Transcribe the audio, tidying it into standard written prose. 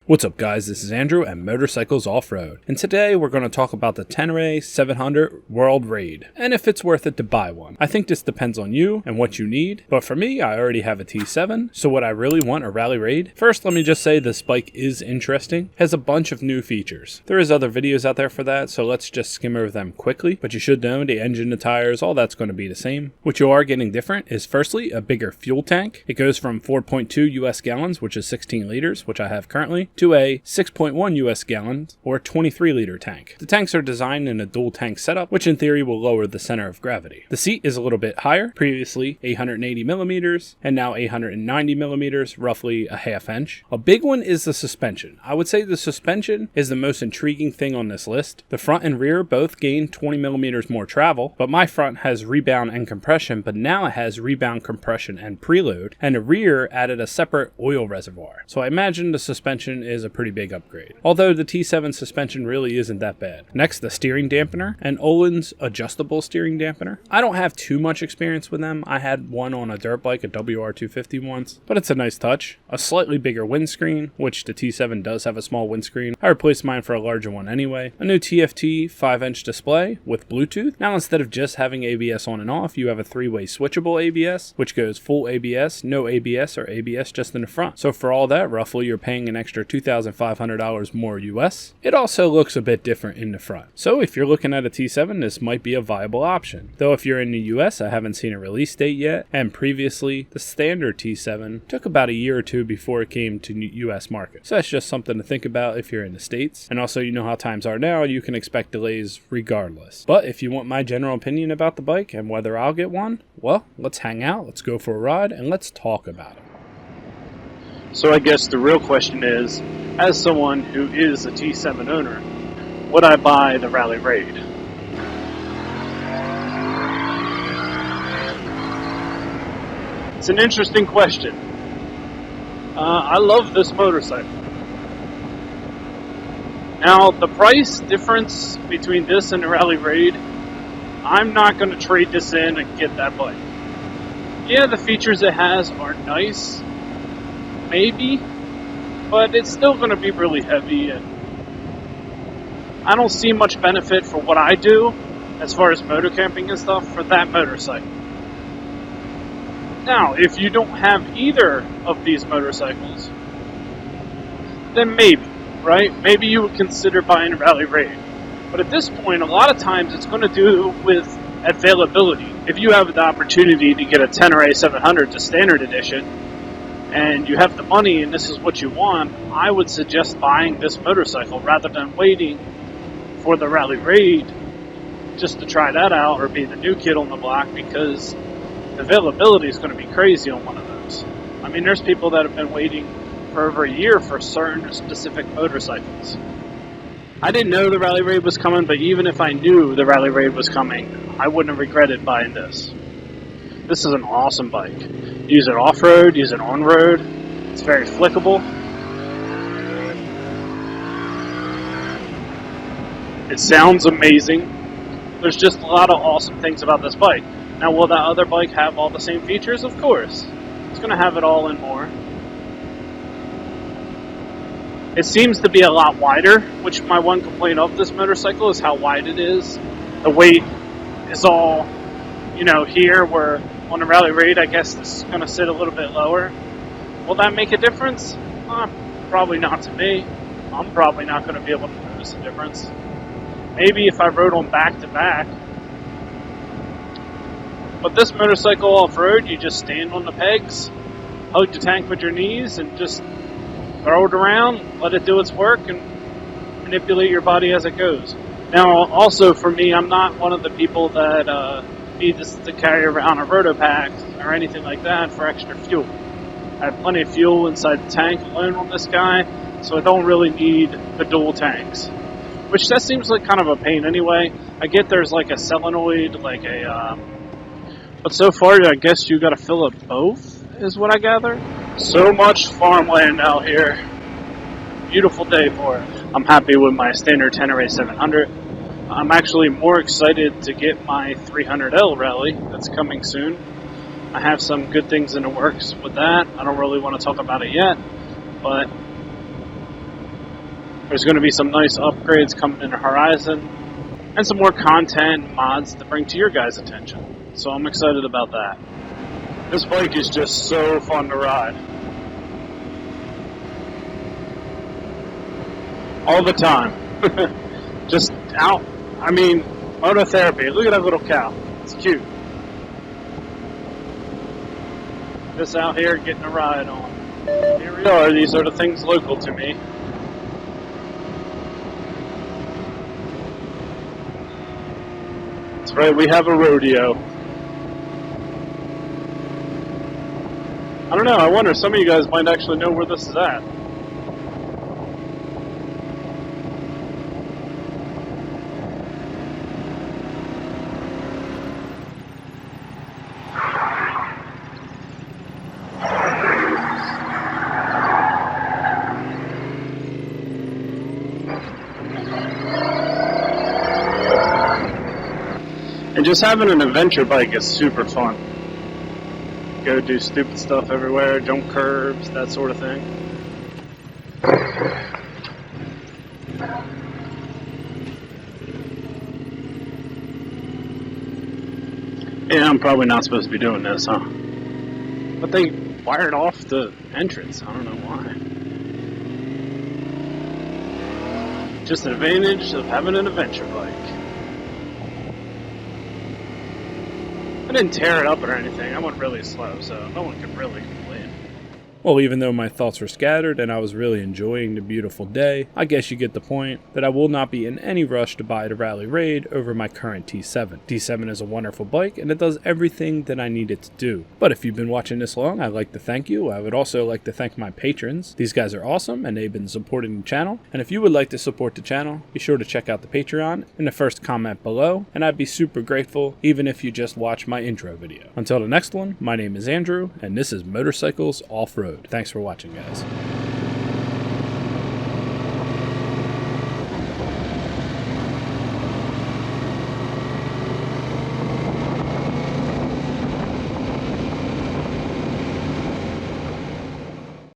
What's up guys, this is Andrew at Motorcycles Off-Road, and today we're going to talk about the Tenere 700 World Raid, and if it's worth it to buy one. I think this depends on you and what you need, but for me, I already have a T7, so would I really want a rally raid? First, let me just say this bike is interesting, has a bunch of new features. There is other videos out there for that, so let's just skim over them quickly, but you should know the engine, the tires, all that's going to be the same. What you are getting different is firstly, a bigger fuel tank. It goes from 4.2 US gallons, which is 16 liters, which I have currently, to a 6.1 US gallons or 23 liter tank. The tanks are designed in a dual tank setup, which in theory will lower the center of gravity. The seat is a little bit higher, previously 880 millimeters and now 890 millimeters, roughly a half inch. A big one is the suspension. I would say the suspension is the most intriguing thing on this list. The front and rear both gain 20 millimeters more travel, but my front has rebound and compression, but now it has rebound, compression, and preload, and the rear added a separate oil reservoir. So I imagine the suspension is a pretty big upgrade, although the T7 suspension really isn't that bad. Next, the steering dampener and Öhlins adjustable steering dampener. I don't have too much experience with them. I had one on a dirt bike, a WR250 once, but it's a nice touch. A slightly bigger windscreen, which the T7 does have a small windscreen. I replaced mine for a larger one anyway. A new TFT 5-inch display with Bluetooth. Now instead of just having ABS on and off, you have a 3-way switchable ABS, which goes full ABS, no ABS, or ABS just in the front. So for all that, roughly you're paying an extra $2,500 more US. It also looks a bit different in the front. So if you're looking at a T7, this might be a viable option. Though if you're in the US, I haven't seen a release date yet, and previously the standard T7 took about a year or two before it came to US market. So that's just something to think about if you're in the States. And also, you know how times are now, you can expect delays regardless. But if you want my general opinion about the bike and whether I'll get one, well, let's hang out, let's go for a ride, and let's talk about it. So I guess the real question is, as someone who is a T7 owner, would I buy the Rally Raid? It's an interesting question. I love this motorcycle. Now, the price difference between this and the Rally Raid, I'm not going to trade this in and get that bike. Yeah, the features it has are nice, maybe, but it's still going to be really heavy, and I don't see much benefit for what I do as far as motor camping and stuff for that motorcycle. Now, if you don't have either of these motorcycles, then maybe, right? Maybe you would consider buying a Rally Raid. But at this point, a lot of times it's going to do with availability. If you have the opportunity to get a Tenere 700 to standard edition, and you have the money and this is what you want, I would suggest buying this motorcycle rather than waiting for the Rally Raid just to try that out or be the new kid on the block, because availability is going to be crazy on one of those. I mean, there's people that have been waiting for over a year for certain specific motorcycles. I didn't know the Rally Raid was coming, but even if I knew the Rally Raid was coming, I wouldn't have regretted buying this. This is an awesome bike. Use it off-road, use it on-road. It's very flickable. It sounds amazing. There's just a lot of awesome things about this bike. Now, will that other bike have all the same features? Of course. It's going to have it all and more. It seems to be a lot wider, which my one complaint of this motorcycle is how wide it is. The weight is all, here, where on the Rally Raid, I guess this is going to sit a little bit lower. Will that make a difference? Probably not to me. I'm probably not going to be able to notice a difference. Maybe if I rode on back-to-back. But this motorcycle off-road, you just stand on the pegs, hug the tank with your knees, and just throw it around, let it do its work, and manipulate your body as it goes. Now, also for me, I'm not one of the people that needs to carry around a roto pack or anything like that for extra fuel. I have plenty of fuel inside the tank alone on this guy, so I don't really need the dual tanks. Which that seems like kind of a pain anyway. I get there's like a solenoid, but so far I guess you gotta fill up both, is what I gather. So much farmland out here. Beautiful day for it. I'm happy with my standard Tenere 700. I'm actually more excited to get my 300L Rally that's coming soon. I have some good things in the works with that. I don't really want to talk about it yet, but There's going to be some nice upgrades coming in the horizon, and some more content and mods to bring to your guys' attention. So I'm excited about that. This bike is just so fun to ride. All the time. Just out. I mean, monotherapy. Look at that little cow. It's cute. Just out here getting a ride on. Here we are. These are the things local to me. That's right, we have a rodeo. I don't know, I wonder, some of you guys might actually know where this is at. And just having an adventure bike is super fun. Go do stupid stuff everywhere, jump curbs, that sort of thing. Yeah, I'm probably not supposed to be doing this, huh? But they wired off the entrance. I don't know why. Just an advantage of having an adventure bike. I didn't tear it up or anything. I went really slow, so no one could really complain. Well, even though my thoughts were scattered and I was really enjoying the beautiful day, I guess you get the point that I will not be in any rush to buy the Rally Raid over my current T7. T7 is a wonderful bike and it does everything that I need it to do. But if you've been watching this long, I'd like to thank you. I would also like to thank my patrons. These guys are awesome and they've been supporting the channel. And if you would like to support the channel, be sure to check out the Patreon in the first comment below, and I'd be super grateful even if you just watch my intro video. Until the next one, my name is Andrew and this is Motorcycles Off-Road. Thanks for watching, guys.